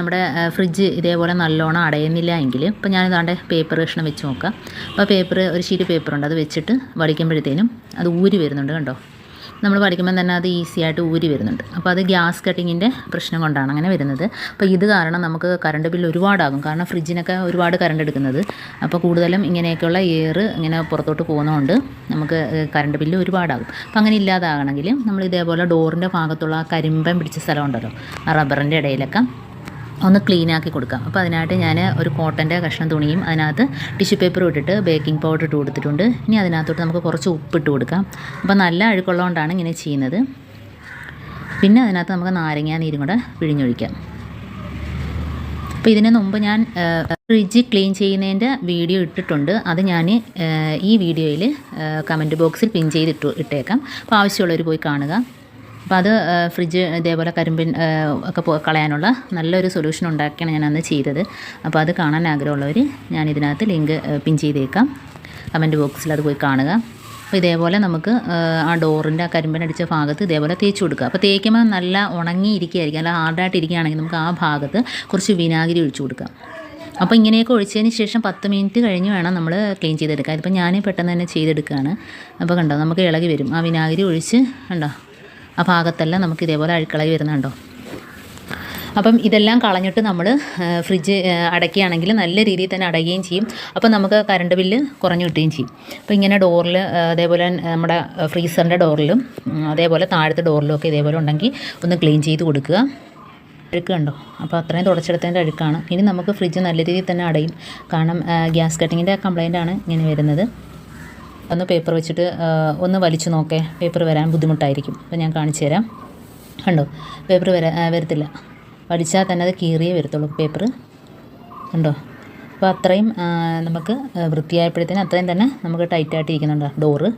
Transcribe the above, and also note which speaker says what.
Speaker 1: നമ്മുടെ ഫ്രിഡ്ജ് ഇതേപോലെ നല്ലോണം അടയുന്നില്ല എങ്കിൽ ഇപ്പോൾ ഞാനിതാണ്ട് പേപ്പർ കഷ്ണം വെച്ച് നോക്കാം. അപ്പോൾ പേപ്പർ ഒരു ഷീറ്റ് പേപ്പറുണ്ട്, അത് വെച്ചിട്ട് വടിക്കുമ്പോഴത്തേനും അത് ഊരി വരുന്നുണ്ട്. കണ്ടോ, നമ്മൾ വടിക്കുമ്പോൾ തന്നെ അത് ഈസി ആയിട്ട് ഊരി വരുന്നുണ്ട്. അപ്പോൾ അത് ഗ്യാസ് കട്ടിങ്ങിൻ്റെ പ്രശ്നം കൊണ്ടാണ് അങ്ങനെ വരുന്നത്. അപ്പോൾ ഇത് കാരണം നമുക്ക് കറണ്ട് ബില്ല് ഒരുപാടാകും. കാരണം ഫ്രിഡ്ജിനൊക്കെ ഒരുപാട് കറണ്ട് എടുക്കുന്നത്. അപ്പോൾ കൂടുതലും ഇങ്ങനെയൊക്കെയുള്ള എയർ ഇങ്ങനെ പുറത്തോട്ട് പോകുന്നതുകൊണ്ട് നമുക്ക് കറണ്ട് ബില്ല് ഒരുപാടാകും. അപ്പോൾ അങ്ങനെ ഇല്ലാതാകണമെങ്കിൽ നമ്മൾ ഇതേപോലെ ഡോറിൻ്റെ ഭാഗത്തുള്ള ആ കരിമ്പൻ പിടിച്ച സ്ഥലമുണ്ടല്ലോ, ആ റബ്ബറിൻ്റെ ഇടയിലൊക്കെ ഒന്ന് ക്ലീനാക്കി കൊടുക്കാം. അപ്പോൾ അതിനായിട്ട് ഞാൻ ഒരു കോട്ടൻ്റെ കഷ്ണം തുണിയും അതിനകത്ത് ടിഷ്യൂ പേപ്പറും ഇട്ടിട്ട് ബേക്കിംഗ് പൗഡർ ഇട്ട് കൊടുത്തിട്ടുണ്ട്. ഇനി അതിനകത്തോട്ട് നമുക്ക് കുറച്ച് ഉപ്പിട്ട് കൊടുക്കാം. അപ്പോൾ നല്ല അഴുക്കുള്ളതുകൊണ്ടാണ് ഇങ്ങനെ ചെയ്യുന്നത്. പിന്നെ അതിനകത്ത് നമുക്ക് നാരങ്ങ നീരും കൂടെ പിഴിഞ്ഞൊഴിക്കാം. അപ്പോൾ ഇതിന് മുമ്പ് ഞാൻ ഫ്രിഡ്ജ് ക്ലീൻ ചെയ്യുന്നതിൻ്റെ വീഡിയോ ഇട്ടിട്ടുണ്ട്. അത് ഞാൻ ഈ വീഡിയോയിൽ കമൻറ്റ് ബോക്സിൽ പിൻ ചെയ്ത് ഇട്ടേക്കാം. അപ്പോൾ ആവശ്യമുള്ളവർ പോയി കാണുക. അപ്പോൾ അത് ഫ്രിഡ്ജ് ഇതേപോലെ കരിമ്പിൻ ഒക്കെ കളയാനുള്ള നല്ലൊരു സൊല്യൂഷൻ ഉണ്ടാക്കിയാണ് ഞാൻ അന്ന് ചെയ്തത്. അപ്പോൾ അത് കാണാൻ ആഗ്രഹമുള്ളവർ ഞാൻ ഇതിനകത്ത് ലിങ്ക് പിൻ ചെയ്തേക്കാം, കമൻറ്റ് ബോക്സിൽ അത് പോയി കാണുക. അപ്പോൾ ഇതേപോലെ നമുക്ക് ആ ഡോറിൻ്റെ ആ കരിമ്പിനടിച്ച ഭാഗത്ത് ഇതേപോലെ തേച്ച് കൊടുക്കുക. അപ്പോൾ തേക്കുമ്പോൾ നല്ല ഉണങ്ങിയിരിക്കുകയായിരിക്കും, നല്ല ഹാർഡായിട്ട് ഇരിക്കുകയാണെങ്കിൽ നമുക്ക് ആ ഭാഗത്ത് കുറച്ച് വിനാഗിരി ഒഴിച്ചു കൊടുക്കാം. അപ്പോൾ ഇങ്ങനെയൊക്കെ ഒഴിച്ചതിന് ശേഷം 10 മിനിറ്റ് കഴിഞ്ഞ് വേണം നമ്മൾ ക്ലീൻ ചെയ്തെടുക്കാൻ. ഇതിപ്പോൾ ഞാൻ പെട്ടെന്ന് തന്നെ ചെയ്തെടുക്കുകയാണ്. അപ്പോൾ കണ്ടോ, നമുക്ക് ഇളകി വരും. ആ വിനാഗിരി ഒഴിച്ച് കണ്ടോ ആ ഭാഗത്തെല്ലാം നമുക്ക് ഇതേപോലെ അഴുക്കളായി വരുന്നുണ്ടോ. അപ്പം ഇതെല്ലാം കളഞ്ഞിട്ട് നമ്മൾ ഫ്രിഡ്ജ് അടയ്ക്കുകയാണെങ്കിൽ നല്ല രീതിയിൽ തന്നെ അടയുകയും ചെയ്യും. അപ്പം നമുക്ക് കറണ്ട് ബില്ല് കുറഞ്ഞു കിട്ടുകയും ചെയ്യും. അപ്പോൾ ഇങ്ങനെ ഡോറിൽ അതേപോലെ നമ്മുടെ ഫ്രീസറിൻ്റെ ഡോറിലും അതേപോലെ താഴത്തെ ഡോറിലും ഒക്കെ ഇതേപോലെ ഉണ്ടെങ്കിൽ ഒന്ന് ക്ലീൻ ചെയ്ത് കൊടുക്കുക. അഴുക്ക് കണ്ടോ, അപ്പോൾ അത്രയും തുടച്ചെടുത്തതിൻ്റെ അഴുക്കാണ്. ഇനി നമുക്ക് ഫ്രിഡ്ജ് നല്ല രീതിയിൽ തന്നെ അടയും. കാരണം ഗ്യാസ് കട്ടിങ്ങിൻ്റെ കംപ്ലൈൻ്റാണ് ഇങ്ങനെ വരുന്നത്. ഒന്ന് പേപ്പർ വെച്ചിട്ട് ഒന്ന് വലിച്ചു നോക്കേ, പേപ്പർ വരാൻ ബുദ്ധിമുട്ടായിരിക്കും. അപ്പോൾ ഞാൻ കാണിച്ചു തരാം. കണ്ടോ, പേപ്പർ വരത്തില്ല, വലിച്ചാൽ തന്നെ അത് കീറിയേ വരത്തുള്ളൂ പേപ്പർ. കണ്ടോ, അപ്പോൾ അത്രയും നമുക്ക് വൃത്തിയായപ്പോഴത്തേനും അത്രയും തന്നെ നമുക്ക് ടൈറ്റായിട്ട് ഇരിക്കുന്നുണ്ട് ഡോറ്.